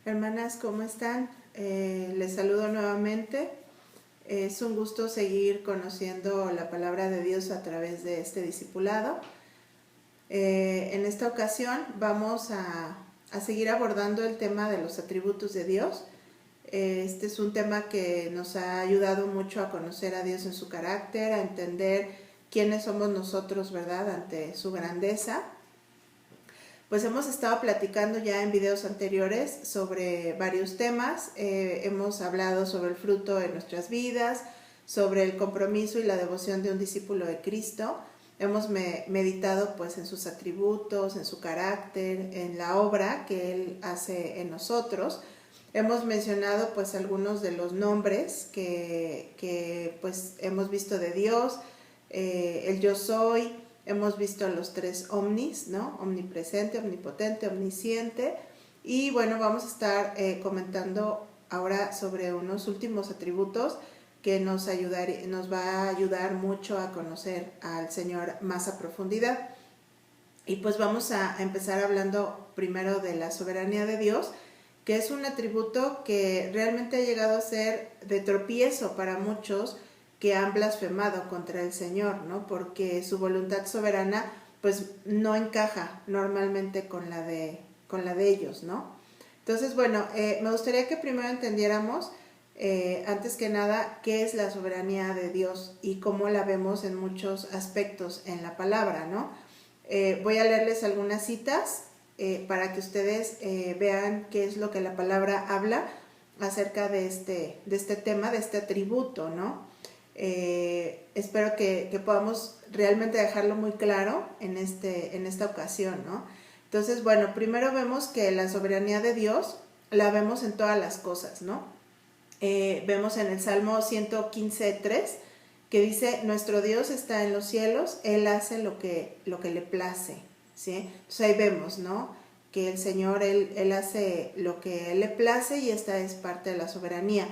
Hermanas, ¿cómo están? Les saludo nuevamente. Es un gusto seguir conociendo la palabra de Dios a través de este discipulado. En esta ocasión vamos a seguir abordando el tema de los atributos de Dios. Este es un tema que nos ha ayudado mucho a conocer a Dios en su carácter, a entender quiénes somos nosotros, ¿verdad?, ante su grandeza. Pues hemos estado platicando ya en videos anteriores sobre varios temas. Hemos hablado sobre el fruto de nuestras vidas, sobre el compromiso y la devoción de un discípulo de Cristo. Hemos meditado pues en sus atributos, en su carácter, en la obra que Él hace en nosotros. Hemos mencionado pues algunos de los nombres que pues hemos visto de Dios, el yo soy. Hemos visto los tres omnis, ¿no? Omnipresente, omnipotente, omnisciente. Y bueno, vamos a estar comentando ahora sobre unos últimos atributos que nos va a ayudar mucho a conocer al Señor más a profundidad. Y pues vamos a empezar hablando primero de la soberanía de Dios, que es un atributo que realmente ha llegado a ser de tropiezo para muchos que han blasfemado contra el Señor, ¿no? Porque su voluntad soberana pues no encaja normalmente con la de ellos, ¿no? Entonces, bueno, me gustaría que primero entendiéramos, antes que nada, qué es la soberanía de Dios y cómo la vemos en muchos aspectos en la palabra, ¿no? Voy a leerles algunas citas para que ustedes vean qué es lo que la palabra habla acerca de este tema, de este atributo, ¿no? Espero que podamos realmente dejarlo muy claro en esta ocasión, ¿no? Entonces, bueno, primero vemos que la soberanía de Dios la vemos en todas las cosas, ¿no? Vemos en el Salmo 115:3 que dice: nuestro Dios está en los cielos, Él hace lo que le place, ¿sí? Entonces ahí vemos, ¿no?, que el Señor, Él hace lo que Él le place, y esta es parte de la soberanía.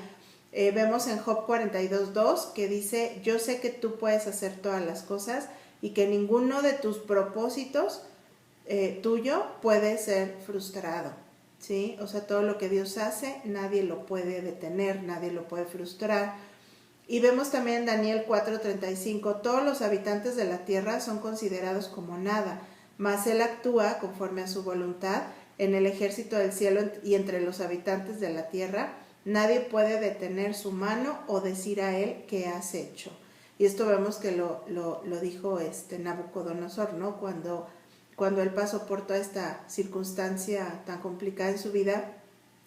Vemos en Job 42:2 que dice: yo sé que tú puedes hacer todas las cosas y que ninguno de tus propósitos tuyo puede ser frustrado, ¿sí? O sea, todo lo que Dios hace, nadie lo puede detener, nadie lo puede frustrar. Y vemos también en Daniel 4:35: todos los habitantes de la tierra son considerados como nada, mas Él actúa conforme a su voluntad en el ejército del cielo y entre los habitantes de la tierra. Nadie puede detener su mano o decir a Él: ¿qué has hecho? Y esto vemos que lo dijo Nabucodonosor, ¿no? Cuando él pasó por toda esta circunstancia tan complicada en su vida,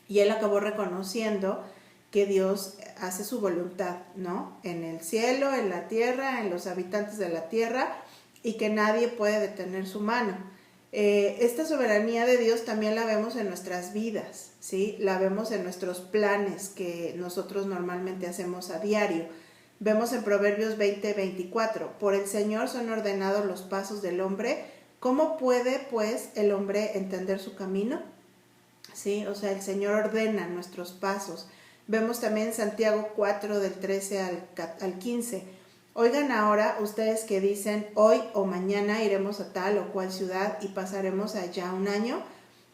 y él acabó reconociendo que Dios hace su voluntad, ¿no? En el cielo, en la tierra, en los habitantes de la tierra, y que nadie puede detener su mano. Esta soberanía de Dios también la vemos en nuestras vidas, ¿sí? La vemos en nuestros planes que nosotros normalmente hacemos a diario. Vemos en Proverbios 20:24: por el Señor son ordenados los pasos del hombre. ¿Cómo puede, pues, el hombre entender su camino? ¿Sí? O sea, el Señor ordena nuestros pasos. Vemos también Santiago 4, del 13 al 15: oigan ahora ustedes que dicen: hoy o mañana iremos a tal o cual ciudad y pasaremos allá un año,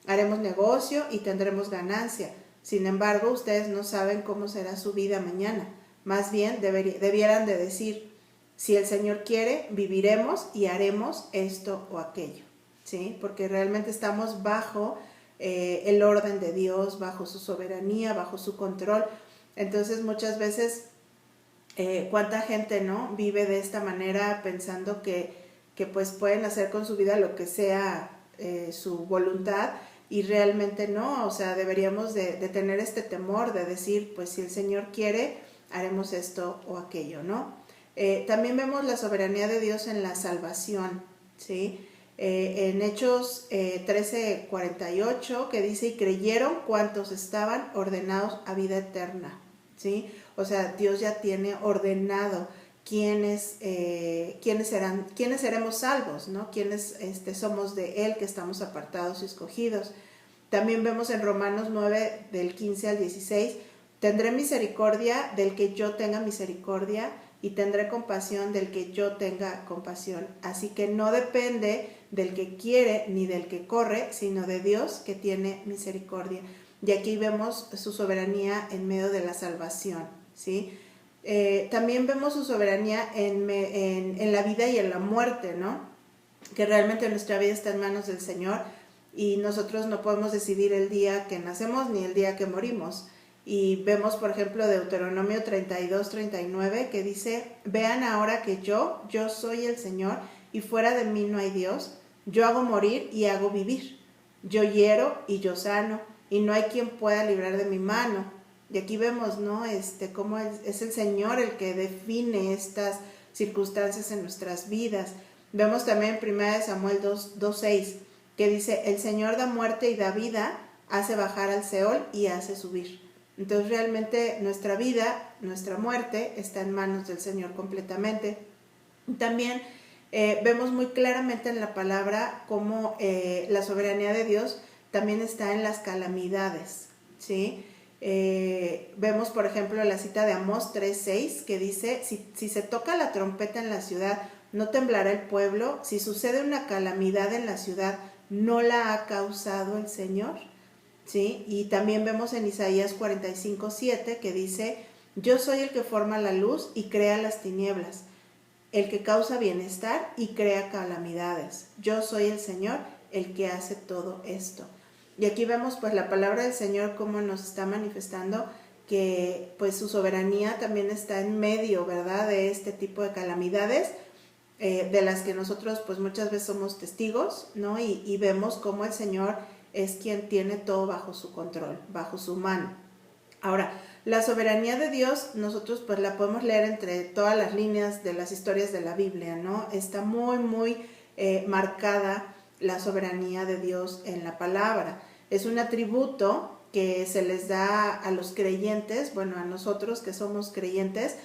haremos negocio y tendremos ganancia. Sin embargo, ustedes no saben cómo será su vida mañana. Más bien debieran de decir: si el Señor quiere, viviremos y haremos esto o aquello, ¿sí? Porque realmente estamos bajo el orden de Dios, bajo su soberanía, bajo su control. Entonces muchas veces cuánta gente, ¿no?, vive de esta manera pensando que pues pueden hacer con su vida lo que sea su voluntad, y realmente no. O sea, deberíamos de tener este temor de decir: pues si el Señor quiere, haremos esto o aquello, ¿no? También vemos la soberanía de Dios en la salvación, ¿sí? En Hechos 13:48, que dice: y creyeron cuantos estaban ordenados a vida eterna, ¿sí? O sea, Dios ya tiene ordenado quiénes seremos salvos, ¿no? Quiénes somos de Él, que estamos apartados y escogidos. También vemos en Romanos 9, del 15 al 16: tendré misericordia del que yo tenga misericordia, y tendré compasión del que yo tenga compasión. Así que no depende del que quiere ni del que corre, sino de Dios, que tiene misericordia. y aquí vemos su soberanía en medio de la salvación, ¿sí? También vemos su soberanía en la vida y en la muerte, ¿no? Que realmente nuestra vida está en manos del Señor y nosotros no podemos decidir el día que nacemos ni el día que morimos. Y vemos, por ejemplo, Deuteronomio 32-39, que dice: vean ahora que yo soy el Señor, y fuera de mí no hay Dios. Yo hago morir y hago vivir. Yo hiero y yo sano, y no hay quien pueda librar de mi mano. Y aquí vemos, ¿no? Cómo es el Señor el que define estas circunstancias en nuestras vidas. Vemos también en 1 Samuel 2:6, que dice: el Señor da muerte y da vida, hace bajar al Seol y hace subir. Entonces realmente nuestra vida, nuestra muerte está en manos del Señor completamente. También vemos muy claramente en la palabra cómo la soberanía de Dios también está en las calamidades, ¿sí? Vemos, por ejemplo, la cita de Amós 3:6, que dice: si se toca la trompeta en la ciudad, no temblará el pueblo. Si sucede una calamidad en la ciudad, ¿no la ha causado el Señor? ¿Sí? Y también vemos en Isaías 45:7, que dice: yo soy el que forma la luz y crea las tinieblas, el que causa bienestar y crea calamidades. Yo soy el Señor, el que hace todo esto. Y aquí vemos pues la palabra del Señor cómo nos está manifestando que pues su soberanía también está en medio, ¿verdad?, de este tipo de calamidades, de las que nosotros pues muchas veces somos testigos, ¿no? Y vemos cómo el Señor es quien tiene todo bajo su control, bajo su mano. Ahora, la soberanía de Dios nosotros pues la podemos leer entre todas las líneas de las historias de la Biblia, ¿no? Está muy marcada la soberanía de Dios en la palabra. Es un atributo que se les da a los creyentes, bueno, a nosotros que somos creyentes,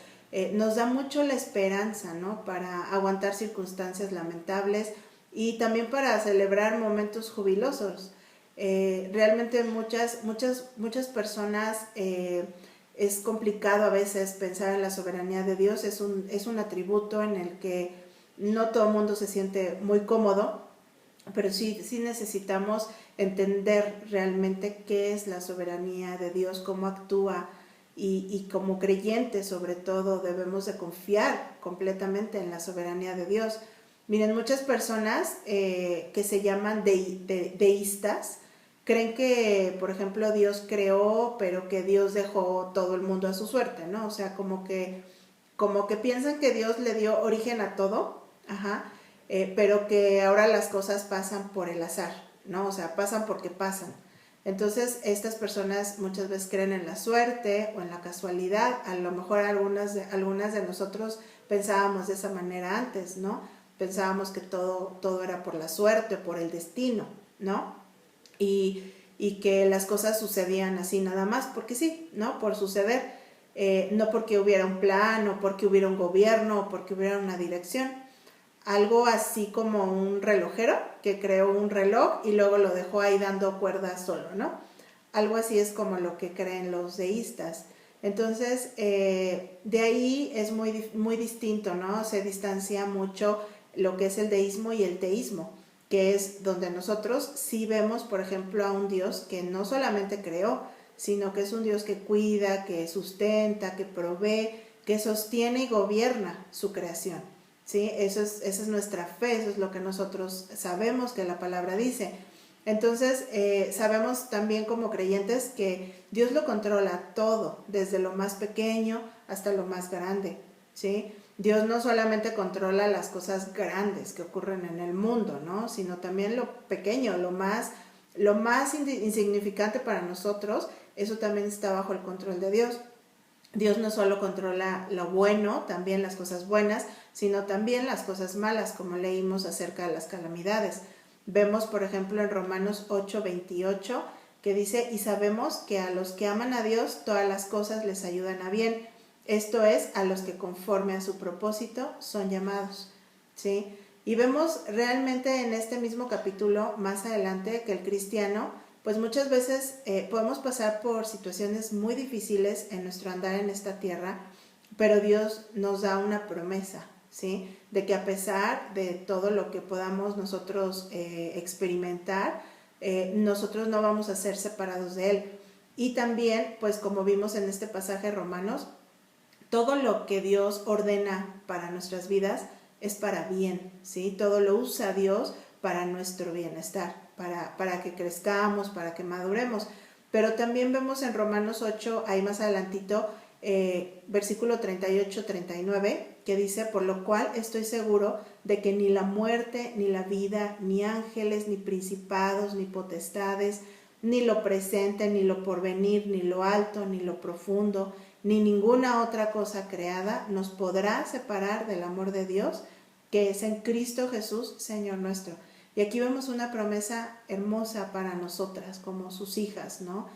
nos da mucho la esperanza, ¿no?, para aguantar circunstancias lamentables y también para celebrar momentos jubilosos. Realmente muchas personas es complicado a veces pensar en la soberanía de Dios. Es un atributo en el que no todo el mundo se siente muy cómodo, pero sí necesitamos entender realmente qué es la soberanía de Dios, cómo actúa, y como creyentes sobre todo debemos de confiar completamente en la soberanía de Dios. Miren, muchas personas que se llaman deístas creen que, por ejemplo, Dios creó, pero que Dios dejó todo el mundo a su suerte, ¿no? O sea, como que piensan que Dios le dio origen a todo, pero que ahora las cosas pasan por el azar, ¿no? O sea, pasan porque pasan. Entonces, estas personas muchas veces creen en la suerte o en la casualidad. A lo mejor algunas de nosotros pensábamos de esa manera antes, ¿no? Pensábamos que todo era por la suerte, por el destino, ¿no? Y que las cosas sucedían así nada más, porque sí, ¿no? Por suceder, no porque hubiera un plan, o porque hubiera un gobierno, o porque hubiera una dirección. Algo así como un relojero que creó un reloj y luego lo dejó ahí dando cuerdas solo, ¿no? Algo así es como lo que creen los deístas. Entonces, de ahí es muy distinto, ¿no? Se distancia mucho lo que es el deísmo y el teísmo, que es donde nosotros sí vemos, por ejemplo, a un Dios que no solamente creó, sino que es un Dios que cuida, que sustenta, que provee, que sostiene y gobierna su creación, ¿sí? Esa es nuestra fe, eso es lo que nosotros sabemos que la palabra dice. Entonces, sabemos también como creyentes que Dios lo controla todo, desde lo más pequeño hasta lo más grande, ¿sí? Dios no solamente controla las cosas grandes que ocurren en el mundo, ¿no?, sino también lo pequeño, lo más insignificante para nosotros. Eso también está bajo el control de Dios. Dios no solo controla lo bueno, también las cosas buenas, sino también las cosas malas, como leímos acerca de las calamidades. Vemos, por ejemplo, en Romanos 8:28, que dice: y sabemos que a los que aman a Dios todas las cosas les ayudan a bien, esto es, a los que conforme a su propósito son llamados, ¿sí? Y vemos realmente en este mismo capítulo más adelante que el cristiano, pues muchas veces podemos pasar por situaciones muy difíciles en nuestro andar en esta tierra, pero Dios nos da una promesa, ¿sí?, de que a pesar de todo lo que podamos nosotros experimentar, nosotros no vamos a ser separados de Él. Y también, pues como vimos en este pasaje de Romanos, todo lo que Dios ordena para nuestras vidas es para bien, ¿sí? Todo lo usa Dios para nuestro bienestar, para que crezcamos, para que maduremos. Pero también vemos en Romanos 8, ahí más adelantito, versículo 38-39, que dice: por lo cual estoy seguro de que ni la muerte, ni la vida, ni ángeles, ni principados, ni potestades, ni lo presente, ni lo porvenir, ni lo alto, ni lo profundo, ni ninguna otra cosa creada nos podrá separar del amor de Dios, que es en Cristo Jesús, Señor nuestro. Y aquí vemos una promesa hermosa para nosotras, como sus hijas, ¿no?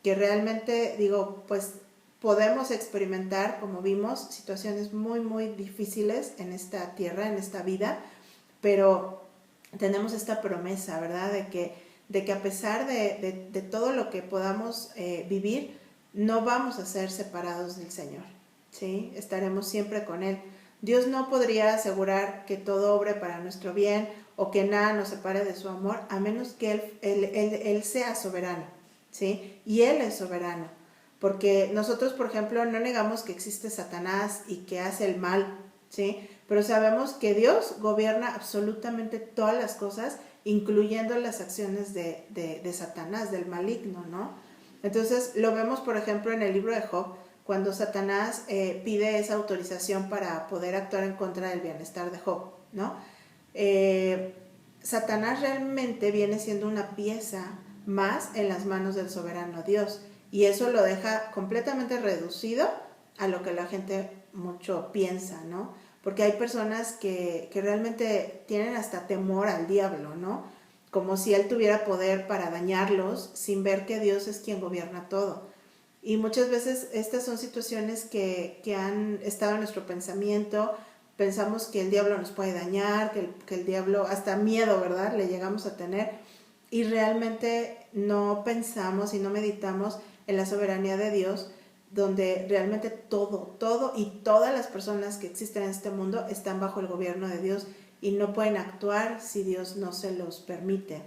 Que realmente, digo, pues podemos experimentar, como vimos, situaciones muy, muy difíciles en esta tierra, en esta vida, pero tenemos esta promesa, ¿verdad? De que a pesar de todo lo que podamos vivir, no vamos a ser separados del Señor, ¿sí? Estaremos siempre con Él. Dios no podría asegurar que todo obre para nuestro bien o que nada nos separe de su amor, a menos que Él sea soberano, ¿sí? Y Él es soberano, porque nosotros, por ejemplo, no negamos que existe Satanás y que hace el mal, ¿sí? Pero sabemos que Dios gobierna absolutamente todas las cosas, incluyendo las acciones de Satanás, del maligno, ¿no? Entonces lo vemos, por ejemplo, en el libro de Job, cuando Satanás pide esa autorización para poder actuar en contra del bienestar de Job, ¿no? Satanás realmente viene siendo una pieza más en las manos del soberano Dios, y eso lo deja completamente reducido a lo que la gente mucho piensa, ¿no? Porque hay personas que realmente tienen hasta temor al diablo, ¿no? Como si él tuviera poder para dañarlos sin ver que Dios es quien gobierna todo. Y muchas veces estas son situaciones que han estado en nuestro pensamiento. Pensamos que el diablo nos puede dañar, que el diablo, hasta miedo, ¿verdad?, le llegamos a tener. Y realmente no pensamos y no meditamos en la soberanía de Dios, donde realmente todo y todas las personas que existen en este mundo están bajo el gobierno de Dios y no pueden actuar si Dios no se los permite.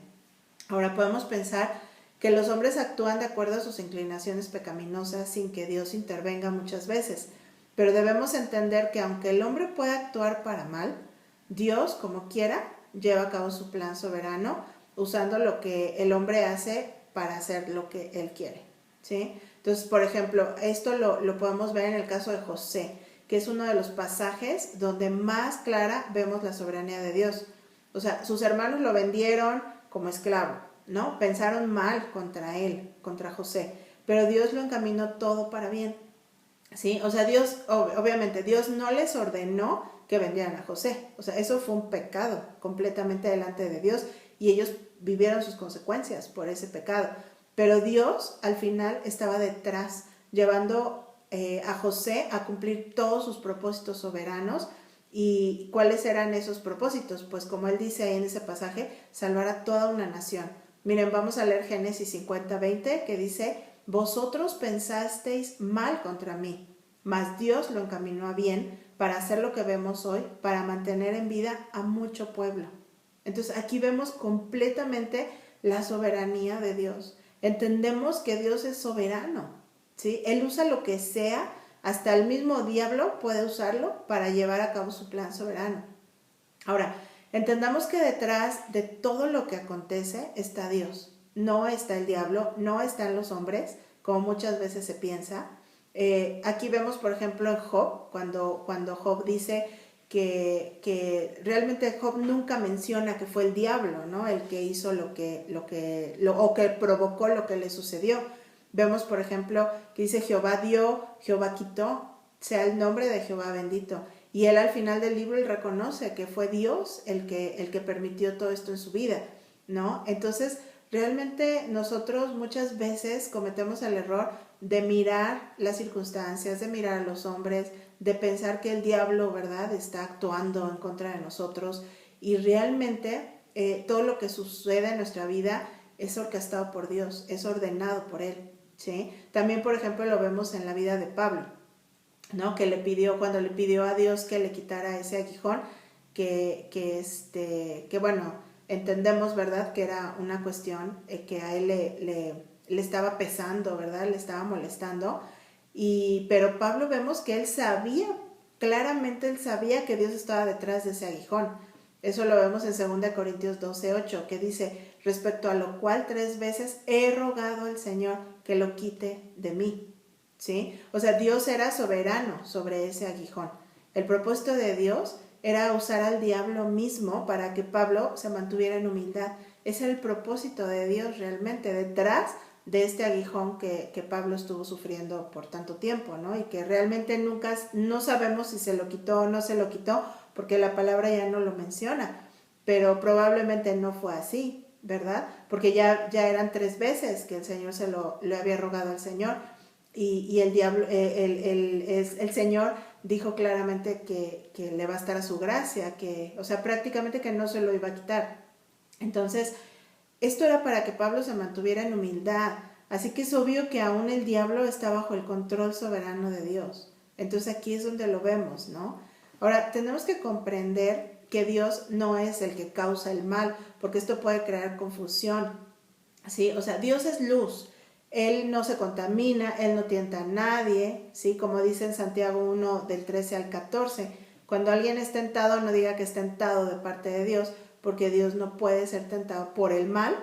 Ahora podemos pensar que los hombres actúan de acuerdo a sus inclinaciones pecaminosas sin que Dios intervenga muchas veces, pero debemos entender que aunque el hombre pueda actuar para mal, Dios, como quiera, lleva a cabo su plan soberano usando lo que el hombre hace para hacer lo que él quiere, ¿sí? Entonces, por ejemplo, esto lo podemos ver en el caso de José, que es uno de los pasajes donde más clara vemos la soberanía de Dios. O sea, sus hermanos lo vendieron como esclavo, ¿no? Pensaron mal contra él, contra José, pero Dios lo encaminó todo para bien, ¿sí? O sea, Dios, obviamente, Dios no les ordenó que vendieran a José. O sea, eso fue un pecado completamente delante de Dios y ellos vivieron sus consecuencias por ese pecado. Pero Dios al final estaba detrás, llevando a José a cumplir todos sus propósitos soberanos. ¿Y cuáles eran esos propósitos? Pues como él dice ahí en ese pasaje, salvar a toda una nación. Miren, vamos a leer Génesis 50:20, que dice: vosotros pensasteis mal contra mí, mas Dios lo encaminó a bien para hacer lo que vemos hoy, para mantener en vida a mucho pueblo. Entonces aquí vemos completamente la soberanía de Dios. Entendemos que Dios es soberano, ¿sí? Él usa lo que sea, hasta el mismo diablo puede usarlo para llevar a cabo su plan soberano. Ahora, entendamos que detrás de todo lo que acontece está Dios. No está el diablo, no están los hombres, como muchas veces se piensa. Aquí vemos, por ejemplo, en Job, cuando Job dice que realmente Job nunca menciona que fue el diablo, ¿no?, el que hizo o que provocó lo que le sucedió. Vemos, por ejemplo, que dice: Jehová dio, Jehová quitó, sea el nombre de Jehová bendito. Y él al final del libro él reconoce que fue Dios el que permitió todo esto en su vida, ¿no? Entonces, realmente nosotros muchas veces cometemos el error de mirar las circunstancias, de mirar a los hombres, de pensar que el diablo, ¿verdad?, está actuando en contra de nosotros, y realmente todo lo que sucede en nuestra vida es orquestado por Dios, es ordenado por Él, ¿sí? También, por ejemplo, lo vemos en la vida de Pablo, ¿no?, que cuando le pidió a Dios que le quitara ese aguijón, que bueno, entendemos, ¿verdad?, que era una cuestión que a él le estaba pesando, ¿verdad?, le estaba molestando. Pero Pablo vemos que él sabía, claramente él sabía que Dios estaba detrás de ese aguijón. Eso lo vemos en 2 Corintios 12:8, que dice, respecto a lo cual 3 veces he rogado al Señor que lo quite de mí. ¿Sí? O sea, Dios era soberano sobre ese aguijón. El propósito de Dios era usar al diablo mismo para que Pablo se mantuviera en humildad. Ese es el propósito de Dios realmente, detrás de este aguijón que Pablo estuvo sufriendo por tanto tiempo, ¿no? Y que realmente nunca, no sabemos si se lo quitó o no se lo quitó, porque la palabra ya no lo menciona, pero probablemente no fue así, ¿verdad? Porque ya eran 3 veces que el Señor le había rogado al Señor, y el diablo, el Señor dijo claramente que le bastara su gracia, o sea, prácticamente que no se lo iba a quitar. Entonces, esto era para que Pablo se mantuviera en humildad. Así que es obvio que aún el diablo está bajo el control soberano de Dios. Entonces aquí es donde lo vemos, ¿no? Ahora, tenemos que comprender que Dios no es el que causa el mal, porque esto puede crear confusión, ¿sí? O sea, Dios es luz. Él no se contamina, Él no tienta a nadie, ¿sí? Como dice en Santiago 1, del 13 al 14. Cuando alguien es tentado, no diga que es tentado de parte de Dios, porque Dios no puede ser tentado por el mal,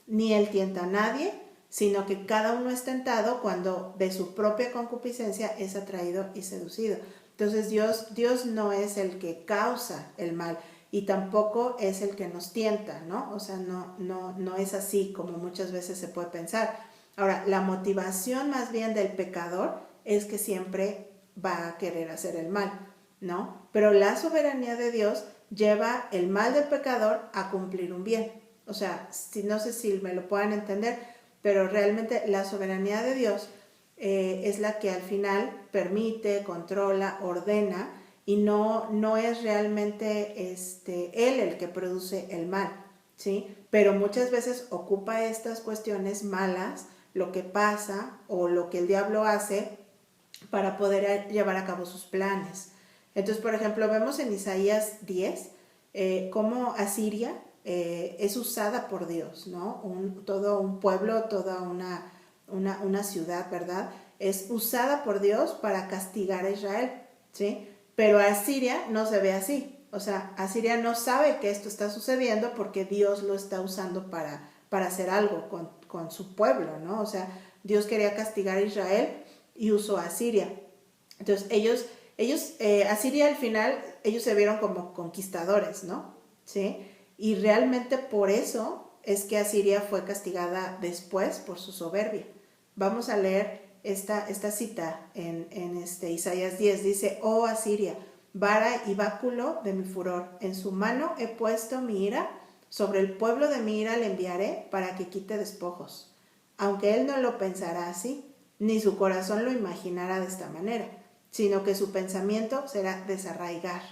ni Él tienta a nadie, sino que cada uno es tentado cuando de su propia concupiscencia es atraído y seducido. Entonces Dios no es el que causa el mal y tampoco es el que nos tienta, ¿no? O sea, no es así como muchas veces se puede pensar. Ahora, la motivación más bien del pecador es que siempre va a querer hacer el mal, ¿no? Pero la soberanía de Dios lleva el mal del pecador a cumplir un bien. O sea, no sé si me lo puedan entender, pero realmente la soberanía de Dios es la que al final permite, controla, ordena, y no es realmente Él el que produce el mal, ¿sí? Pero muchas veces ocupa estas cuestiones malas, lo que pasa o lo que el diablo hace para poder llevar a cabo sus planes. Entonces, por ejemplo, vemos en Isaías 10 cómo Asiria es usada por Dios, ¿no? Todo un pueblo, toda una ciudad, ¿verdad? Es usada por Dios para castigar a Israel, ¿sí? Pero Asiria no se ve así. O sea, Asiria no sabe que esto está sucediendo porque Dios lo está usando para hacer algo con su pueblo, ¿no? O sea, Dios quería castigar a Israel y usó a Asiria. Entonces Asiria al final, ellos se vieron como conquistadores, ¿no? ¿Sí? Y realmente por eso es que Asiria fue castigada después por su soberbia. Vamos a leer esta cita en Isaías 10. Dice, oh Asiria, vara y báculo de mi furor, en su mano he puesto mi ira, sobre el pueblo de mi ira le enviaré para que quite despojos. Aunque él no lo pensará así, ni su corazón lo imaginará de esta manera, sino que su pensamiento será desarraigar.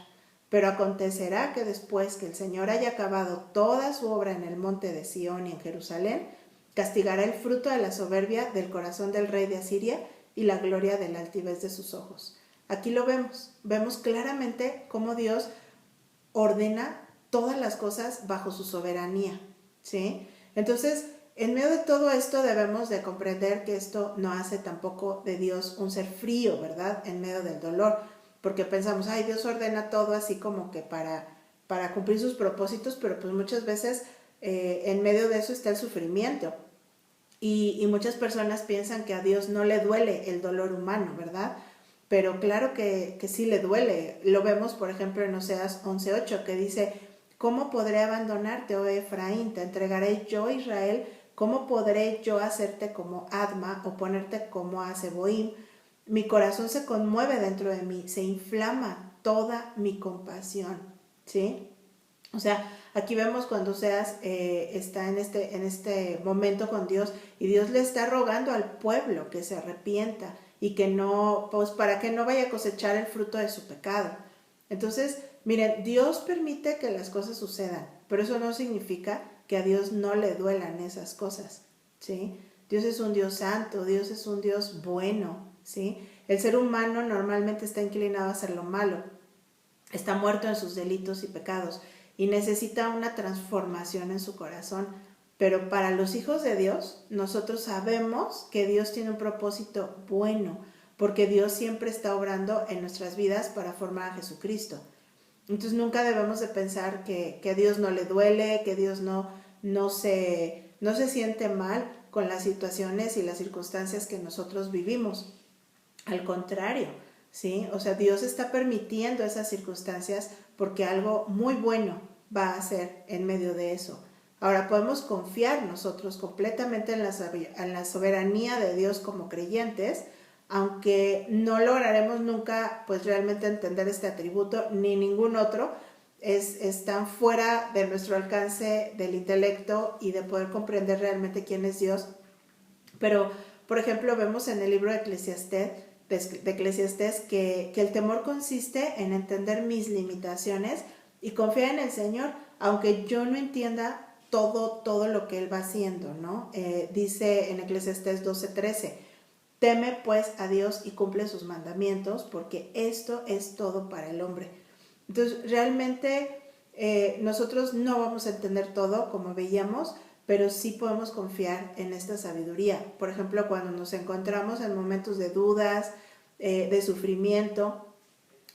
Pero acontecerá que después que el Señor haya acabado toda su obra en el monte de Sión y en Jerusalén, castigará el fruto de la soberbia del corazón del rey de Asiria y la gloria de la altivez de sus ojos. Aquí lo vemos claramente cómo Dios ordena todas las cosas bajo su soberanía, ¿sí? Entonces, en medio de todo esto debemos de comprender que esto no hace tampoco de Dios un ser frío, ¿verdad? En medio del dolor, porque pensamos, ay, Dios ordena todo así como que para cumplir sus propósitos, pero pues muchas veces en medio de eso está el sufrimiento. Y muchas personas piensan que a Dios no le duele el dolor humano, ¿verdad? Pero claro que sí le duele. Lo vemos, por ejemplo, en Oseas 11:8, que dice, ¿cómo podré abandonarte, oh Efraín? Te entregaré yo, Israel. ¿Cómo podré yo hacerte como Adma o ponerte como a Zeboim? Mi corazón se conmueve dentro de mí, se inflama toda mi compasión, ¿sí? O sea, aquí vemos cuando Oseas está en este momento con Dios y Dios le está rogando al pueblo que se arrepienta y que no, pues para que no vaya a cosechar el fruto de su pecado. Entonces, miren, Dios permite que las cosas sucedan, pero eso no significa que a Dios no le duelan esas cosas, ¿sí? Dios es un Dios santo, Dios es un Dios bueno, ¿sí? El ser humano normalmente está inclinado a hacer lo malo, está muerto en sus delitos y pecados. y necesita una transformación en su corazón. Pero para los hijos de Dios, nosotros sabemos que Dios tiene un propósito bueno, porque Dios siempre está obrando en nuestras vidas para formar a Jesucristo. Entonces nunca debemos de pensar que a Dios no le duele, que Dios no se siente mal con las situaciones y las circunstancias que nosotros vivimos. Al contrario, ¿sí? O sea, Dios está permitiendo esas circunstancias porque algo muy bueno va a hacer en medio de eso. Ahora podemos confiar nosotros completamente en la soberanía de Dios como creyentes, aunque no lograremos nunca pues realmente entender este atributo ni ningún otro, están fuera de nuestro alcance del intelecto y de poder comprender realmente quién es Dios. Pero, por ejemplo, vemos en el libro de Eclesiastés que el temor consiste en entender mis limitaciones y confiar en el Señor, aunque yo no entienda todo lo que Él va haciendo, ¿no? Dice en Eclesiastés 12:13, teme pues a Dios y cumple sus mandamientos, porque esto es todo para el hombre. Entonces, realmente nosotros no vamos a entender todo, como veíamos, pero sí podemos confiar en esta sabiduría. Por ejemplo, cuando nos encontramos en momentos de dudas, de sufrimiento,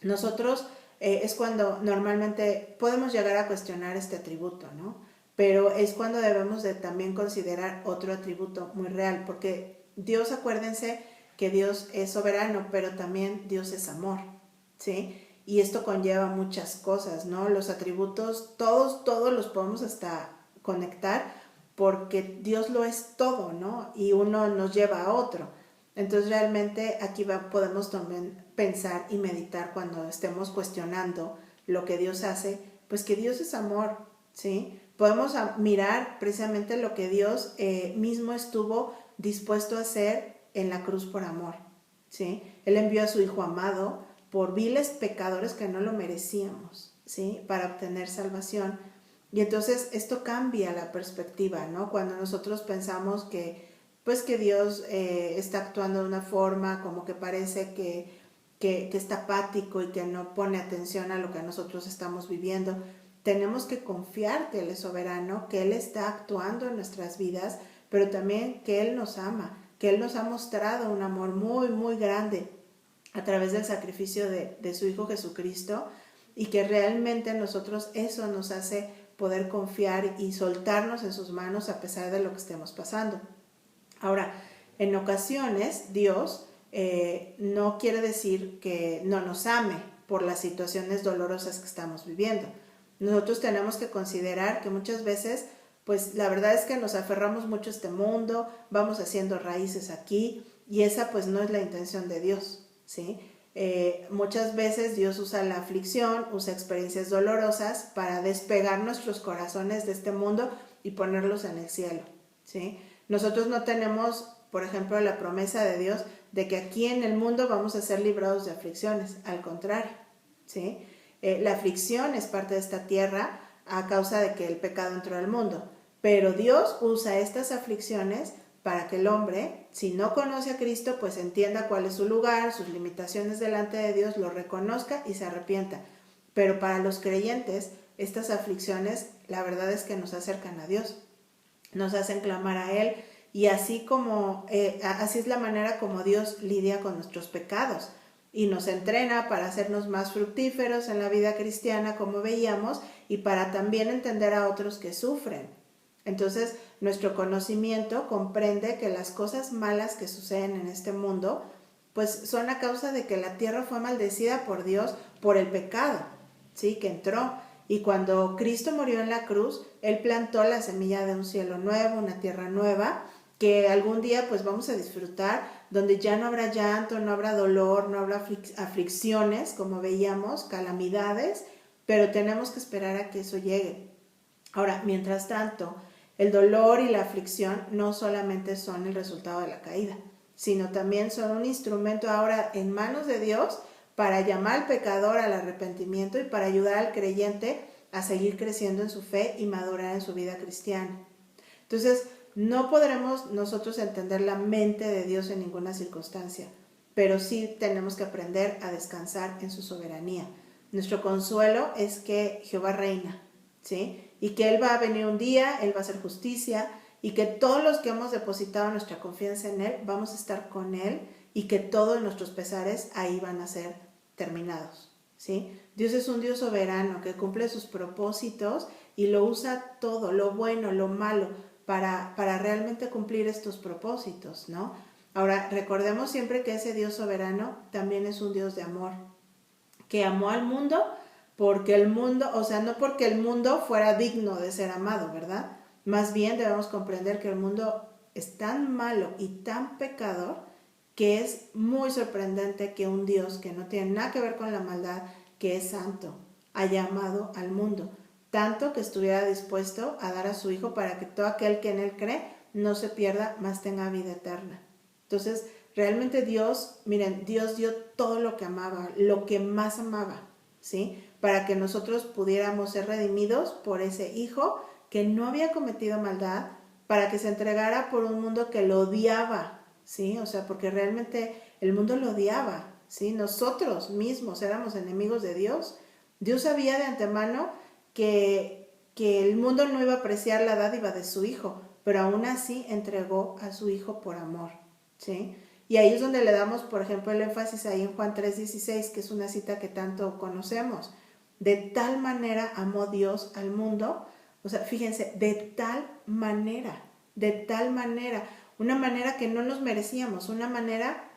nosotros es cuando normalmente podemos llegar a cuestionar este atributo, ¿no? Pero es cuando debemos de también considerar otro atributo muy real, porque Dios, acuérdense que Dios es soberano, pero también Dios es amor, ¿sí? Y esto conlleva muchas cosas, ¿no? Los atributos, todos los podemos hasta conectar, porque Dios lo es todo, ¿no? Y uno nos lleva a otro. Entonces realmente aquí podemos también pensar y meditar cuando estemos cuestionando lo que Dios hace, pues que Dios es amor, ¿sí? Podemos mirar precisamente lo que Dios mismo estuvo dispuesto a hacer en la cruz por amor, ¿sí? Él envió a su Hijo amado por viles pecadores que no lo merecíamos, ¿sí? Para obtener salvación. Y entonces esto cambia la perspectiva, ¿no? Cuando nosotros pensamos que Dios está actuando de una forma como que parece que está apático y que no pone atención a lo que nosotros estamos viviendo. Tenemos que confiar que Él es soberano, que Él está actuando en nuestras vidas, pero también que Él nos ama, que Él nos ha mostrado un amor muy, muy grande a través del sacrificio de su Hijo Jesucristo, y que realmente nosotros eso nos hace poder confiar y soltarnos en sus manos a pesar de lo que estemos pasando. Ahora, en ocasiones Dios no quiere decir que no nos ame por las situaciones dolorosas que estamos viviendo. Nosotros tenemos que considerar que muchas veces, pues la verdad es que nos aferramos mucho a este mundo, vamos haciendo raíces aquí, y esa pues no es la intención de Dios, ¿sí? Muchas veces Dios usa la aflicción, usa experiencias dolorosas para despegar nuestros corazones de este mundo y ponerlos en el cielo, ¿sí? Nosotros no tenemos, por ejemplo, la promesa de Dios de que aquí en el mundo vamos a ser librados de aflicciones, al contrario, ¿sí? La aflicción es parte de esta tierra a causa de que el pecado entró al mundo, pero Dios usa estas aflicciones para que el hombre, si no conoce a Cristo, pues entienda cuál es su lugar, sus limitaciones delante de Dios, lo reconozca y se arrepienta. Pero para los creyentes, estas aflicciones, la verdad es que nos acercan a Dios, nos hacen clamar a Él, y así es la manera como Dios lidia con nuestros pecados y nos entrena para hacernos más fructíferos en la vida cristiana, como veíamos, y para también entender a otros que sufren. Entonces, nuestro conocimiento comprende que las cosas malas que suceden en este mundo, pues son a causa de que la tierra fue maldecida por Dios por el pecado, ¿sí? Que entró. Y cuando Cristo murió en la cruz, Él plantó la semilla de un cielo nuevo, una tierra nueva, que algún día pues vamos a disfrutar, donde ya no habrá llanto, no habrá dolor, no habrá aflicciones, como veíamos, calamidades, pero tenemos que esperar a que eso llegue. Ahora, mientras tanto, el dolor y la aflicción no solamente son el resultado de la caída, sino también son un instrumento ahora en manos de Dios para llamar al pecador al arrepentimiento y para ayudar al creyente a seguir creciendo en su fe y madurar en su vida cristiana. Entonces, no podremos nosotros entender la mente de Dios en ninguna circunstancia, pero sí tenemos que aprender a descansar en su soberanía. Nuestro consuelo es que Jehová reina, ¿sí? Y que Él va a venir un día, Él va a hacer justicia, y que todos los que hemos depositado nuestra confianza en Él, vamos a estar con Él, y que todos nuestros pesares ahí van a ser terminados, ¿sí? Dios es un Dios soberano que cumple sus propósitos y lo usa todo, lo bueno, lo malo, para realmente cumplir estos propósitos, ¿no? Ahora, recordemos siempre que ese Dios soberano también es un Dios de amor, que amó al mundo porque el mundo, o sea, no porque el mundo fuera digno de ser amado, ¿verdad? Más bien debemos comprender que el mundo es tan malo y tan pecador que es muy sorprendente que un Dios que no tiene nada que ver con la maldad, que es santo, haya amado al mundo, tanto que estuviera dispuesto a dar a su Hijo para que todo aquel que en Él cree no se pierda, mas tenga vida eterna. Entonces, realmente Dios, miren, Dios dio todo lo que amaba, lo que más amaba, ¿sí? Para que nosotros pudiéramos ser redimidos por ese Hijo que no había cometido maldad, para que se entregara por un mundo que lo odiaba, ¿sí? O sea, porque realmente el mundo lo odiaba, ¿sí? Nosotros mismos éramos enemigos de Dios. Dios sabía de antemano que el mundo no iba a apreciar la dádiva de su Hijo, pero aún así entregó a su Hijo por amor, ¿sí? Y ahí es donde le damos, por ejemplo, el énfasis ahí en Juan 3:16, que es una cita que tanto conocemos. De tal manera amó Dios al mundo, o sea, fíjense, de tal manera, una manera que no nos merecíamos, una manera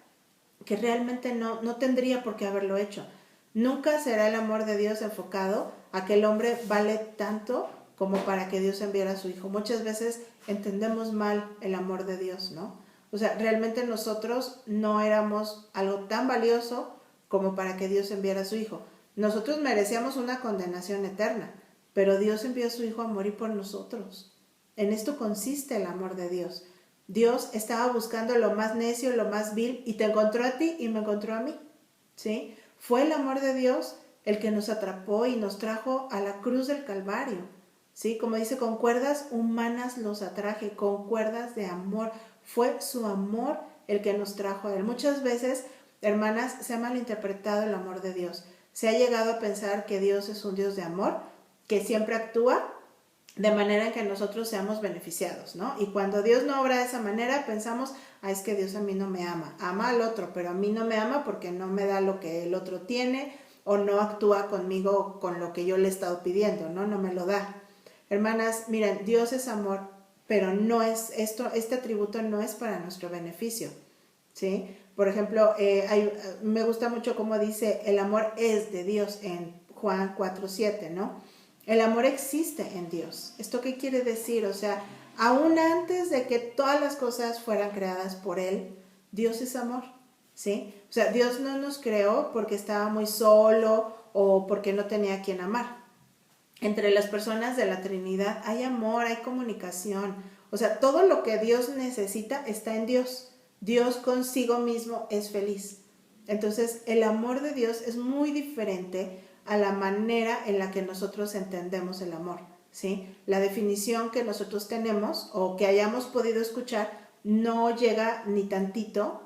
que realmente no tendría por qué haberlo hecho. Nunca será el amor de Dios enfocado a que el hombre vale tanto como para que Dios enviara a su Hijo. Muchas veces entendemos mal el amor de Dios, ¿no? O sea, realmente nosotros no éramos algo tan valioso como para que Dios enviara a su Hijo. Nosotros merecíamos una condenación eterna, pero Dios envió a su Hijo a morir por nosotros. En esto consiste el amor de Dios. Dios estaba buscando lo más necio, lo más vil, y te encontró a ti y me encontró a mí, ¿sí? Fue el amor de Dios el que nos atrapó y nos trajo a la cruz del Calvario, ¿sí? Como dice, con cuerdas humanas los atraje, con cuerdas de amor. Fue su amor el que nos trajo a Él. Muchas veces, hermanas, se ha malinterpretado el amor de Dios. Se ha llegado a pensar que Dios es un Dios de amor, que siempre actúa de manera en que nosotros seamos beneficiados, ¿no? Y cuando Dios no obra de esa manera, pensamos, es que Dios a mí no me ama, ama al otro, pero a mí no me ama porque no me da lo que el otro tiene o no actúa conmigo con lo que yo le he estado pidiendo, ¿no? No me lo da. Hermanas, miren, Dios es amor, pero no es esto, este atributo no es para nuestro beneficio, ¿sí? Por ejemplo, me gusta mucho cómo dice, el amor es de Dios en Juan 4:7, ¿no? El amor existe en Dios. ¿Esto qué quiere decir? O sea, aún antes de que todas las cosas fueran creadas por Él, Dios es amor, ¿sí? O sea, Dios no nos creó porque estaba muy solo o porque no tenía a quien amar. Entre las personas de la Trinidad hay amor, hay comunicación. O sea, todo lo que Dios necesita está en Dios. Dios consigo mismo es feliz. Entonces, el amor de Dios es muy diferente a la manera en la que nosotros entendemos el amor, ¿sí? La definición que nosotros tenemos o que hayamos podido escuchar no llega ni tantito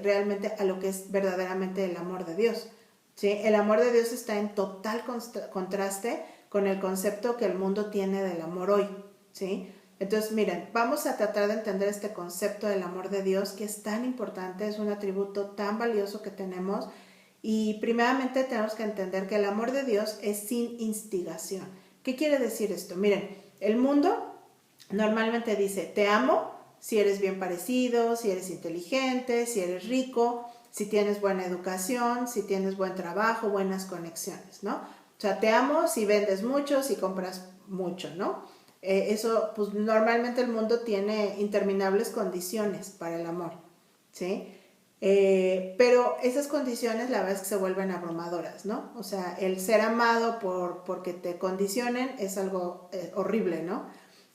realmente a lo que es verdaderamente el amor de Dios, ¿sí? El amor de Dios está en total contraste con el concepto que el mundo tiene del amor hoy, ¿sí? Entonces, miren, vamos a tratar de entender este concepto del amor de Dios, que es tan importante, es un atributo tan valioso que tenemos. Y primeramente tenemos que entender que el amor de Dios es sin instigación. ¿Qué quiere decir esto? Miren, el mundo normalmente dice, te amo si eres bien parecido, si eres inteligente, si eres rico, si tienes buena educación, si tienes buen trabajo, buenas conexiones, ¿no? O sea, te amo si vendes mucho, si compras mucho, ¿no? Eso, pues normalmente el mundo tiene interminables condiciones para el amor, ¿sí? Pero esas condiciones la verdad es que se vuelven abrumadoras, ¿no? O sea, el ser amado porque te condicionen es algo horrible, ¿no?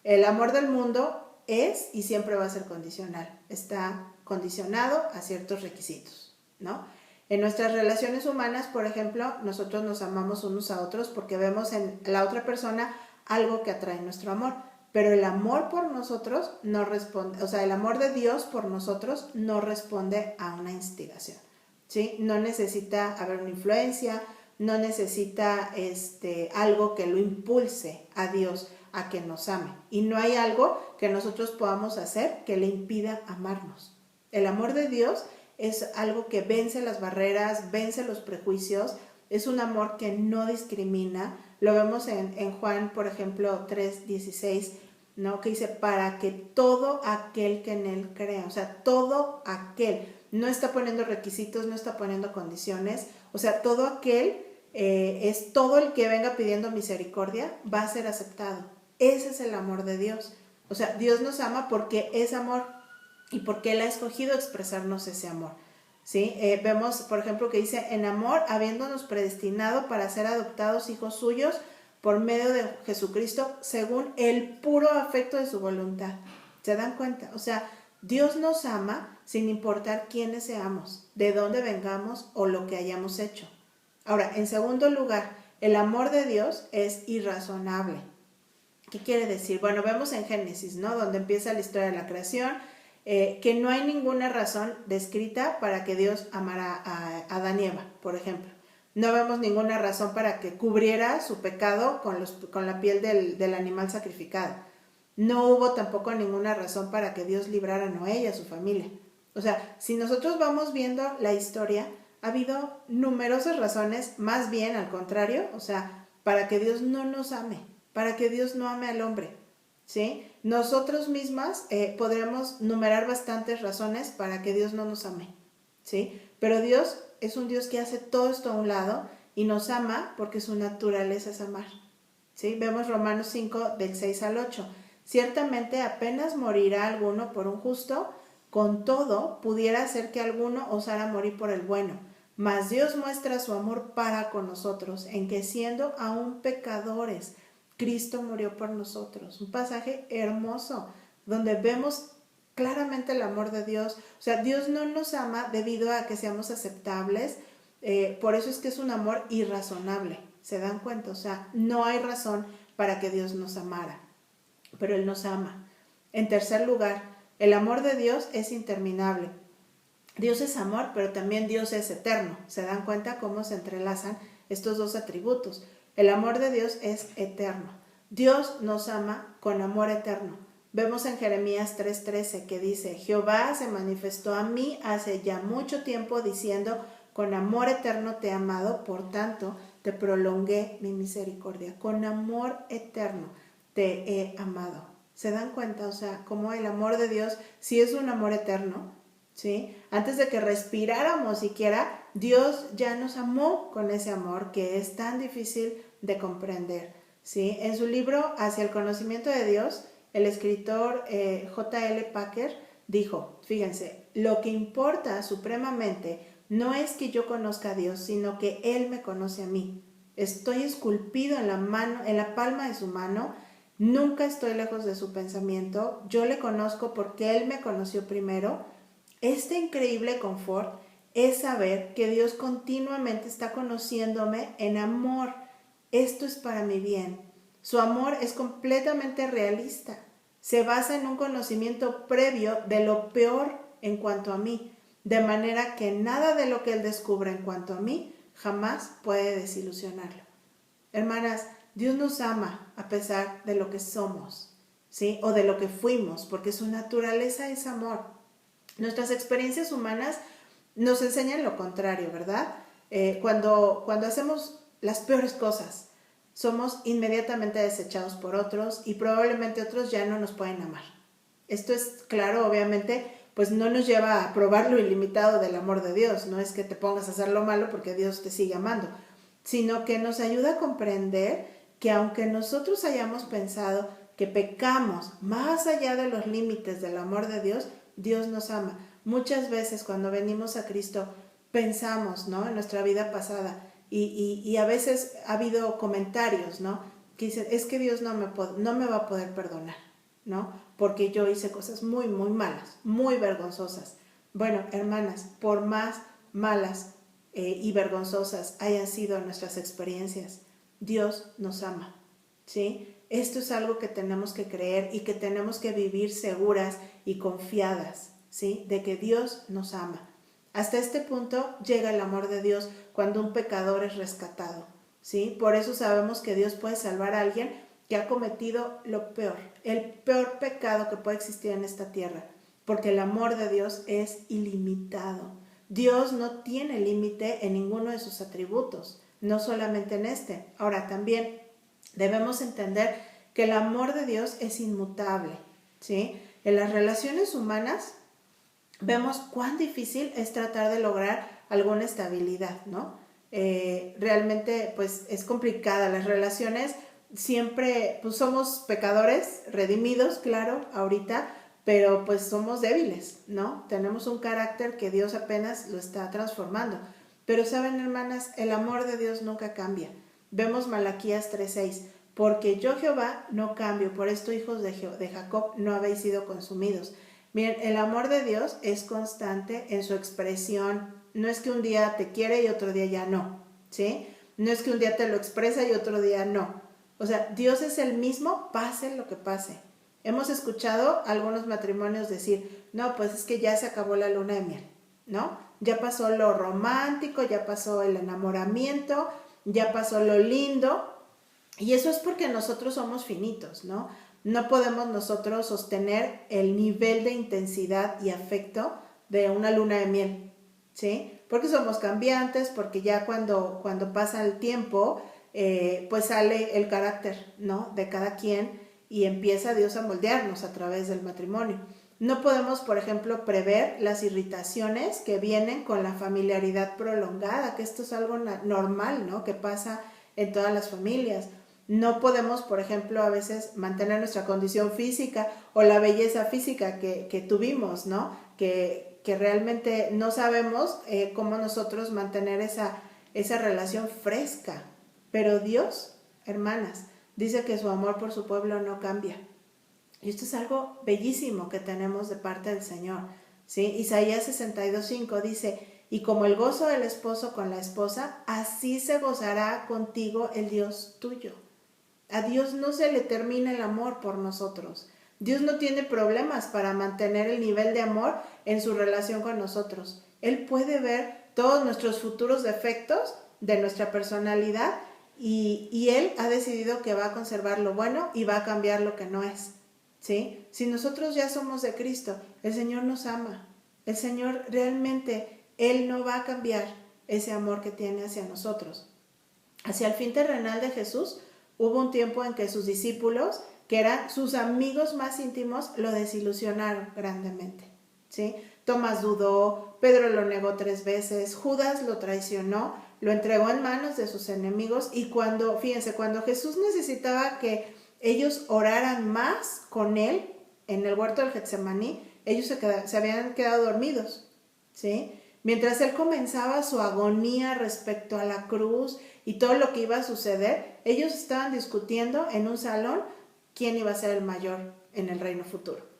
El amor del mundo es y siempre va a ser condicional, está condicionado a ciertos requisitos, ¿no? En nuestras relaciones humanas, por ejemplo, nosotros nos amamos unos a otros porque vemos en la otra persona algo que atrae nuestro amor. Pero el amor por nosotros no responde, o sea, el amor de Dios por nosotros no responde a una instigación, ¿sí? No necesita haber una influencia, no necesita algo que lo impulse a Dios a que nos ame. Y no hay algo que nosotros podamos hacer que le impida amarnos. El amor de Dios es algo que vence las barreras, vence los prejuicios, es un amor que no discrimina. Lo vemos en Juan, por ejemplo, 3:16, ¿no? Que dice, para que todo aquel que en él crea, o sea, todo aquel, no está poniendo requisitos, no está poniendo condiciones, o sea, todo aquel, es todo el que venga pidiendo misericordia, va a ser aceptado. Ese es el amor de Dios. O sea, Dios nos ama porque es amor y porque Él ha escogido expresarnos ese amor. ¿Sí? Vemos, por ejemplo, que dice, en amor, habiéndonos predestinado para ser adoptados hijos suyos por medio de Jesucristo, según el puro afecto de su voluntad. ¿Se dan cuenta? O sea, Dios nos ama sin importar quiénes seamos, de dónde vengamos o lo que hayamos hecho. Ahora, en segundo lugar, el amor de Dios es irrazonable. ¿Qué quiere decir? Bueno, vemos en Génesis, ¿no? Donde empieza la historia de la creación, que no hay ninguna razón descrita para que Dios amara a Adán y Eva, por ejemplo. No vemos ninguna razón para que cubriera su pecado con la piel del animal sacrificado. No hubo tampoco ninguna razón para que Dios librara a Noé y a su familia. O sea, si nosotros vamos viendo la historia, ha habido numerosas razones, más bien al contrario, o sea, para que Dios no nos ame, para que Dios no ame al hombre, ¿sí? Nosotros mismas podremos numerar bastantes razones para que Dios no nos ame, ¿sí? Pero Dios es un Dios que hace todo esto a un lado y nos ama porque su naturaleza es amar, ¿sí? Vemos Romanos 5, del 6 al 8. Ciertamente apenas morirá alguno por un justo, con todo pudiera ser que alguno osara morir por el bueno. Mas Dios muestra su amor para con nosotros, en que siendo aún pecadores, Cristo murió por nosotros. Un pasaje hermoso, donde vemos claramente el amor de Dios. O sea, Dios no nos ama debido a que seamos aceptables, por eso es que es un amor irrazonable. ¿Se dan cuenta? O sea, no hay razón para que Dios nos amara, pero Él nos ama. En tercer lugar, el amor de Dios es interminable. Dios es amor, pero también Dios es eterno. ¿Se dan cuenta cómo se entrelazan estos dos atributos? El amor de Dios es eterno. Dios nos ama con amor eterno. Vemos en Jeremías 3:13 que dice, Jehová se manifestó a mí hace ya mucho tiempo diciendo, con amor eterno te he amado, por tanto te prolongué mi misericordia. Con amor eterno te he amado. ¿Se dan cuenta? O sea, cómo el amor de Dios sí es un amor eterno, ¿sí? Antes de que respiráramos siquiera, Dios ya nos amó con ese amor que es tan difícil de comprender, ¿sí? En su libro Hacia el conocimiento de Dios, el escritor J.L. Packer dijo, fíjense, lo que importa supremamente no es que yo conozca a Dios, sino que Él me conoce a mí. Estoy esculpido en la palma de su mano, nunca estoy lejos de su pensamiento, yo le conozco porque Él me conoció primero. Este increíble confort es saber que Dios continuamente está conociéndome en amor. Esto es para mi bien. Su amor es completamente realista. Se basa en un conocimiento previo de lo peor en cuanto a mí, de manera que nada de lo que Él descubra en cuanto a mí jamás puede desilusionarlo. Hermanas, Dios nos ama a pesar de lo que somos, ¿sí? O de lo que fuimos, porque su naturaleza es amor. Nuestras experiencias humanas nos enseñan lo contrario, ¿verdad? Cuando hacemos las peores cosas, somos inmediatamente desechados por otros y probablemente otros ya no nos pueden amar. Esto es claro, obviamente, pues no nos lleva a probar lo ilimitado del amor de Dios. No es que te pongas a hacer lo malo porque Dios te sigue amando, sino que nos ayuda a comprender que aunque nosotros hayamos pensado que pecamos más allá de los límites del amor de Dios, Dios nos ama. Muchas veces cuando venimos a Cristo pensamos, ¿no?, en nuestra vida pasada y a veces ha habido comentarios, ¿no?, que dicen, es que Dios no me va a poder perdonar, ¿no?, porque yo hice cosas muy, muy malas, muy vergonzosas. Bueno, hermanas, por más malas y vergonzosas hayan sido nuestras experiencias, Dios nos ama, ¿sí? Esto es algo que tenemos que creer y que tenemos que vivir seguras y confiadas, ¿sí?, de que Dios nos ama. Hasta este punto llega el amor de Dios cuando un pecador es rescatado, ¿sí? Por eso sabemos que Dios puede salvar a alguien que ha cometido lo peor, el peor pecado que puede existir en esta tierra, porque el amor de Dios es ilimitado. Dios no tiene límite en ninguno de sus atributos, no solamente en este. Ahora, también debemos entender que el amor de Dios es inmutable, ¿sí? En las relaciones humanas vemos cuán difícil es tratar de lograr alguna estabilidad, ¿no? Realmente, pues, es complicada. Las relaciones siempre, pues, somos pecadores, redimidos, claro, ahorita, pero pues somos débiles, ¿no? Tenemos un carácter que Dios apenas lo está transformando. Pero saben, hermanas, el amor de Dios nunca cambia. Vemos Malaquías 3:6, porque yo Jehová no cambio, por esto hijos de Jacob no habéis sido consumidos. Miren, el amor de Dios es constante en su expresión. No es que un día te quiere y otro día ya no, ¿sí? No es que un día te lo expresa y otro día no. O sea, Dios es el mismo, pase lo que pase. Hemos escuchado algunos matrimonios decir, no, pues es que ya se acabó la luna de miel, ¿no? Ya pasó lo romántico, ya pasó el enamoramiento, ya pasó lo lindo. Y eso es porque nosotros somos finitos, ¿no? No podemos nosotros sostener el nivel de intensidad y afecto de una luna de miel, ¿sí? Porque somos cambiantes, porque ya cuando pasa el tiempo, pues sale el carácter, ¿no? De cada quien y empieza Dios a moldearnos a través del matrimonio. No podemos, por ejemplo, prever las irritaciones que vienen con la familiaridad prolongada, que esto es algo normal, ¿no? Que pasa en todas las familias. No podemos, por ejemplo, a veces mantener nuestra condición física o la belleza física que tuvimos, ¿no? Que realmente no sabemos cómo nosotros mantener esa relación fresca. Pero Dios, hermanas, dice que su amor por su pueblo no cambia. Y esto es algo bellísimo que tenemos de parte del Señor, ¿sí? Isaías 62:5 dice, y como el gozo del esposo con la esposa, así se gozará contigo el Dios tuyo. A Dios no se le termina el amor por nosotros. Dios no tiene problemas para mantener el nivel de amor en su relación con nosotros. Él puede ver todos nuestros futuros defectos de nuestra personalidad y Él ha decidido que va a conservar lo bueno y va a cambiar lo que no es, ¿sí? Si nosotros ya somos de Cristo, el Señor nos ama. El Señor realmente, Él no va a cambiar ese amor que tiene hacia nosotros. Hacia el fin terrenal de Jesús, hubo un tiempo en que sus discípulos, que eran sus amigos más íntimos, lo desilusionaron grandemente, ¿sí? Tomás dudó, Pedro lo negó 3 veces, Judas lo traicionó, lo entregó en manos de sus enemigos y fíjense, cuando Jesús necesitaba que ellos oraran más con él en el huerto del Getsemaní, ellos se habían quedado dormidos, ¿sí? Mientras él comenzaba su agonía respecto a la cruz y todo lo que iba a suceder, ellos estaban discutiendo en un salón quién iba a ser el mayor en el reino futuro.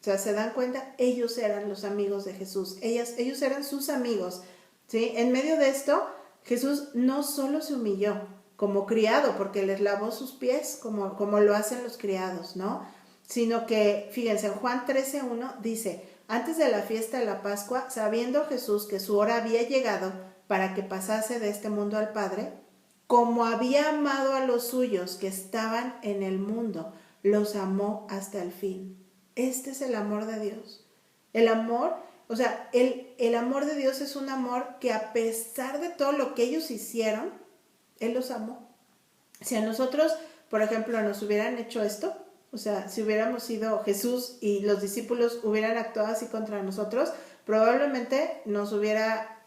O sea, ¿se dan cuenta? Ellos eran los amigos de Jesús, ellos eran sus amigos, ¿sí? En medio de esto, Jesús no solo se humilló como criado, porque les lavó sus pies, como lo hacen los criados, ¿no? Sino que, fíjense, en Juan 13:1 dice, antes de la fiesta de la Pascua, sabiendo Jesús que su hora había llegado para que pasase de este mundo al Padre, como había amado a los suyos que estaban en el mundo, los amó hasta el fin. Este es el amor de Dios. El amor, o sea, el amor de Dios es un amor que a pesar de todo lo que ellos hicieron, Él los amó. Si a nosotros, por ejemplo, nos hubieran hecho esto, o sea, si hubiéramos sido Jesús y los discípulos hubieran actuado así contra nosotros, probablemente nos hubiera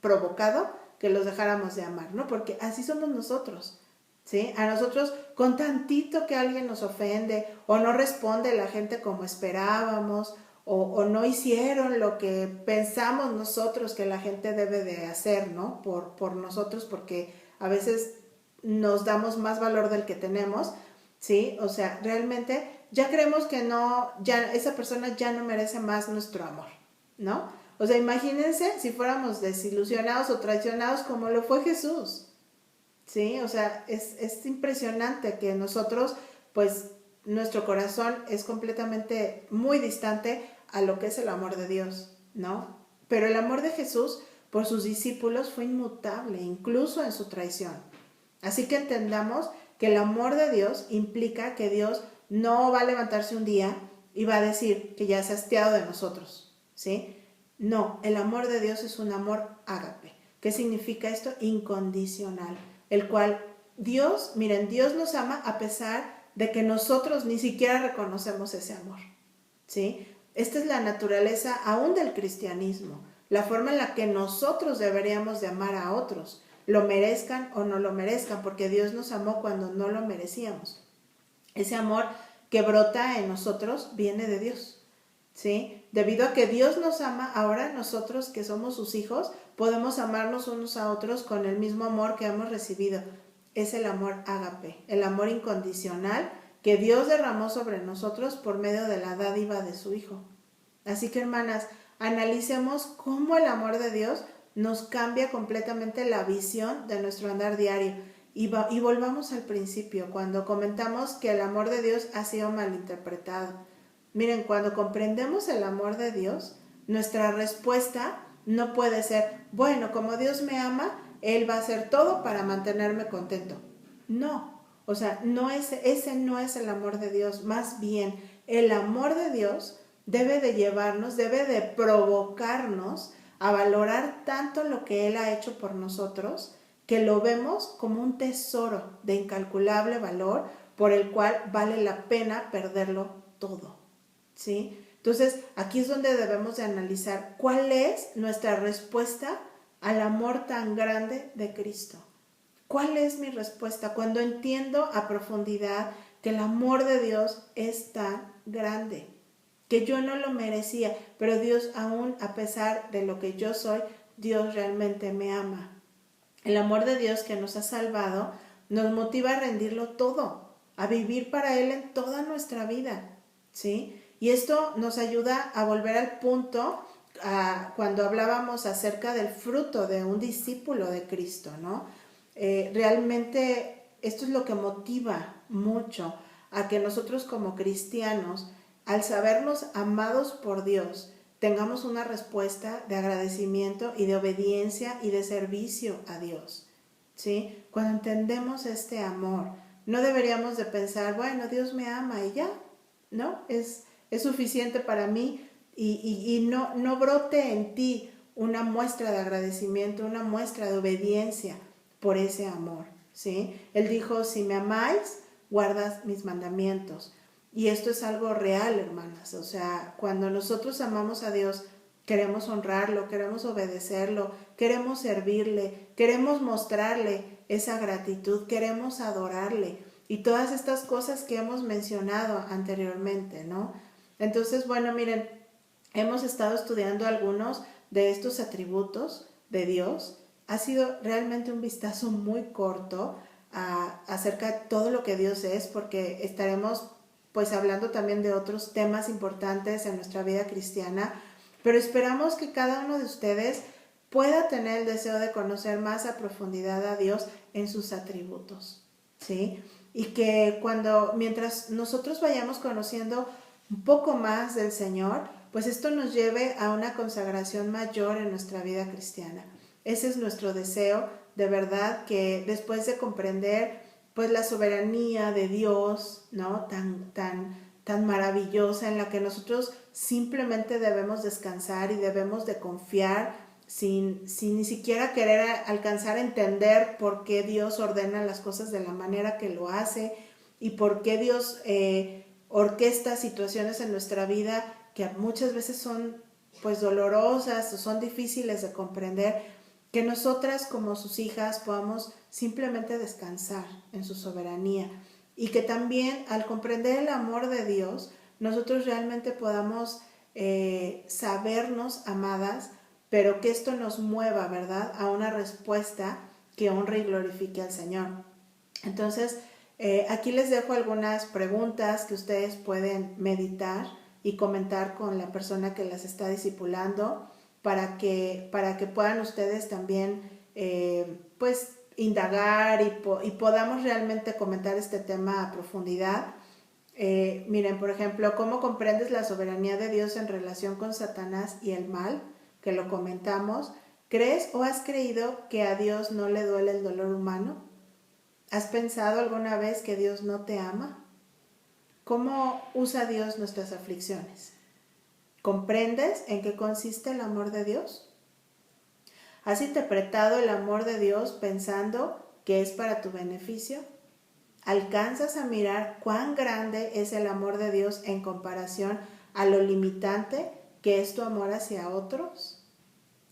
provocado que los dejáramos de amar, ¿no? Porque así somos nosotros, ¿sí? A nosotros, con tantito que alguien nos ofende o no responde la gente como esperábamos o no hicieron lo que pensamos nosotros que la gente debe de hacer, ¿no? Por nosotros, porque a veces nos damos más valor del que tenemos, ¿sí? O sea, realmente ya creemos que esa persona ya no merece más nuestro amor, ¿no? O sea, imagínense si fuéramos desilusionados o traicionados como lo fue Jesús, ¿sí? O sea, es impresionante que nosotros, pues, nuestro corazón es completamente muy distante a lo que es el amor de Dios, ¿no? Pero el amor de Jesús por sus discípulos fue inmutable, incluso en su traición. Así que entendamos que el amor de Dios implica que Dios no va a levantarse un día y va a decir que ya se ha hastiado de nosotros, ¿sí? No, el amor de Dios es un amor ágape. ¿Qué significa esto? Incondicional, el cual Dios, miren, Dios nos ama a pesar de que nosotros ni siquiera reconocemos ese amor, ¿sí? Esta es la naturaleza aún del cristianismo, la forma en la que nosotros deberíamos de amar a otros, lo merezcan o no lo merezcan, porque Dios nos amó cuando no lo merecíamos. Ese amor que brota en nosotros viene de Dios, ¿sí? Debido a que Dios nos ama, ahora nosotros que somos sus hijos podemos amarnos unos a otros con el mismo amor que hemos recibido. Es el amor ágape, el amor incondicional que Dios derramó sobre nosotros por medio de la dádiva de su Hijo. Así que, hermanas, analicemos cómo el amor de Dios nos cambia completamente la visión de nuestro andar diario. Y volvamos al principio, cuando comentamos que el amor de Dios ha sido malinterpretado. Miren, cuando comprendemos el amor de Dios, nuestra respuesta no puede ser, bueno, como Dios me ama, Él va a hacer todo para mantenerme contento. No, o sea, ese no es el amor de Dios. Más bien, el amor de Dios debe de llevarnos, debe de provocarnos a valorar tanto lo que Él ha hecho por nosotros, que lo vemos como un tesoro de incalculable valor por el cual vale la pena perderlo todo, ¿sí? Entonces, aquí es donde debemos de analizar cuál es nuestra respuesta al amor tan grande de Cristo. ¿Cuál es mi respuesta cuando entiendo a profundidad que el amor de Dios es tan grande? Que yo no lo merecía, pero Dios aún a pesar de lo que yo soy, Dios realmente me ama. El amor de Dios que nos ha salvado nos motiva a rendirlo todo, a vivir para Él en toda nuestra vida, ¿sí? Y esto nos ayuda a volver al punto cuando hablábamos acerca del fruto de un discípulo de Cristo, ¿no? Realmente esto es lo que motiva mucho a que nosotros como cristianos, al sabernos amados por Dios, tengamos una respuesta de agradecimiento y de obediencia y de servicio a Dios, ¿sí? Cuando entendemos este amor, no deberíamos de pensar, bueno, Dios me ama y ya, ¿no? Es suficiente para mí y no brote en ti una muestra de agradecimiento, una muestra de obediencia por ese amor, ¿sí? Él dijo, si me amáis, guardas mis mandamientos. Y esto es algo real, hermanas. O sea, cuando nosotros amamos a Dios, queremos honrarlo, queremos obedecerlo, queremos servirle, queremos mostrarle esa gratitud, queremos adorarle. Y todas estas cosas que hemos mencionado anteriormente, ¿no? Entonces, bueno, miren, hemos estado estudiando algunos de estos atributos de Dios. Ha sido realmente un vistazo muy corto acerca de todo lo que Dios es, porque estaremos pues hablando también de otros temas importantes en nuestra vida cristiana, pero esperamos que cada uno de ustedes pueda tener el deseo de conocer más a profundidad a Dios en sus atributos, ¿sí? Y que mientras nosotros vayamos conociendo un poco más del Señor, pues esto nos lleve a una consagración mayor en nuestra vida cristiana. Ese es nuestro deseo, de verdad, que después de comprender pues la soberanía de Dios, ¿no? Tan maravillosa, en la que nosotros simplemente debemos descansar y debemos de confiar sin ni siquiera querer alcanzar a entender por qué Dios ordena las cosas de la manera que lo hace y por qué Dios orquesta situaciones en nuestra vida que muchas veces son pues dolorosas o son difíciles de comprender, que nosotras como sus hijas podamos simplemente descansar en su soberanía y que también al comprender el amor de Dios nosotros realmente podamos sabernos amadas, pero que esto nos mueva, ¿verdad?, a una respuesta que honre y glorifique al Señor. Entonces, aquí les dejo algunas preguntas que ustedes pueden meditar y comentar con la persona que las está discipulando, para que puedan ustedes también pues indagar y podamos realmente comentar este tema a profundidad. Miren, por ejemplo, ¿cómo comprendes la soberanía de Dios en relación con Satanás y el mal? que lo comentamos, ¿crees o has creído que a Dios no le duele el dolor humano? ¿Has pensado alguna vez que Dios no te ama? ¿Cómo usa Dios nuestras aflicciones? ¿Comprendes en qué consiste el amor de Dios? ¿Has interpretado el amor de Dios pensando que es para tu beneficio? ¿Alcanzas a mirar cuán grande es el amor de Dios en comparación a lo limitante que es tu amor hacia otros?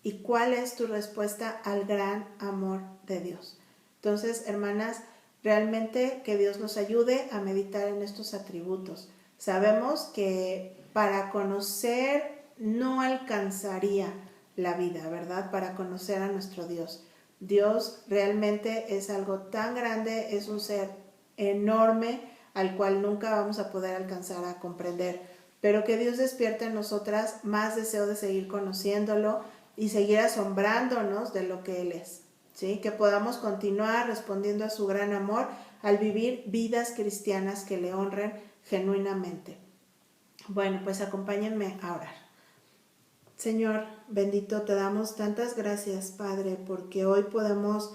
¿Y cuál es tu respuesta al gran amor de Dios? Entonces, hermanas, realmente que Dios nos ayude a meditar en estos atributos. Sabemos que para conocer no alcanzaría la vida, ¿verdad? Para conocer a nuestro Dios. Dios realmente es algo tan grande, es un ser enorme al cual nunca vamos a poder alcanzar a comprender, pero que Dios despierte en nosotras más deseo de seguir conociéndolo y seguir asombrándonos de lo que Él es, ¿sí? Que podamos continuar respondiendo a su gran amor al vivir vidas cristianas que le honren genuinamente. Bueno, pues acompáñenme a orar. Señor bendito, te damos tantas gracias, Padre, porque hoy podemos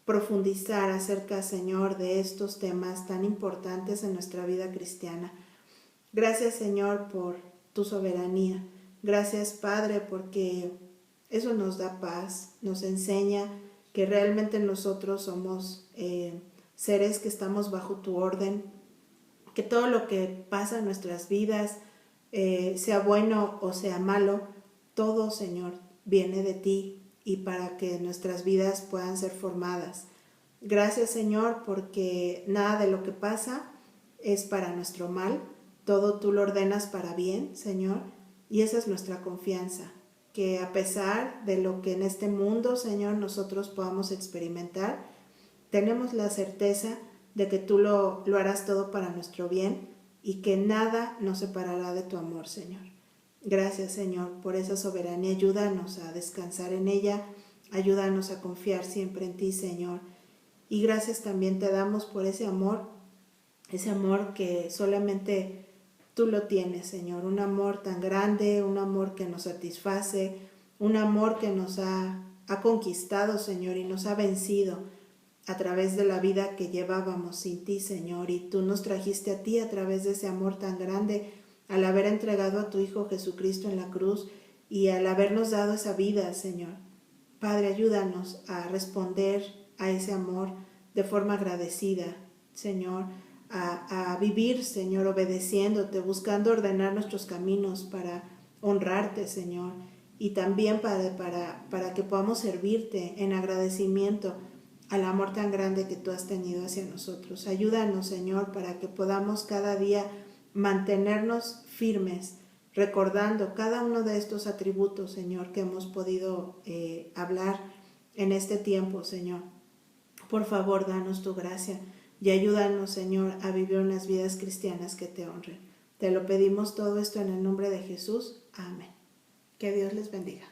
profundizar acerca, Señor, de estos temas tan importantes en nuestra vida cristiana. Gracias, Señor, por tu soberanía. Gracias, Padre, porque eso nos da paz, nos enseña que realmente nosotros somos seres que estamos bajo tu orden, que todo lo que pasa en nuestras vidas, sea bueno o sea malo, todo, Señor, viene de ti y para que nuestras vidas puedan ser formadas. Gracias, Señor, porque nada de lo que pasa es para nuestro mal, todo tú lo ordenas para bien, Señor, y esa es nuestra confianza, que a pesar de lo que en este mundo, Señor, nosotros podamos experimentar, tenemos la certeza de que tú lo harás todo para nuestro bien y que nada nos separará de tu amor, Señor. Gracias, Señor, por esa soberanía. Ayúdanos a descansar en ella, ayúdanos a confiar siempre en ti, Señor. Y gracias también te damos por ese amor que solamente tú lo tienes, Señor. Un amor tan grande, un amor que nos satisface, un amor que nos ha conquistado, Señor, y nos ha vencido a través de la vida que llevábamos sin ti, Señor, y tú nos trajiste a ti a través de ese amor tan grande, al haber entregado a tu Hijo Jesucristo en la cruz y al habernos dado esa vida, Señor. Padre, ayúdanos a responder a ese amor de forma agradecida, Señor, a vivir, Señor, obedeciéndote, buscando ordenar nuestros caminos para honrarte, Señor, y también para que podamos servirte en agradecimiento al amor tan grande que tú has tenido hacia nosotros. Ayúdanos, Señor, para que podamos cada día mantenernos firmes, recordando cada uno de estos atributos, Señor, que hemos podido hablar en este tiempo, Señor. Por favor, danos tu gracia y ayúdanos, Señor, a vivir unas vidas cristianas que te honren. Te lo pedimos todo esto en el nombre de Jesús. Amén. Que Dios les bendiga.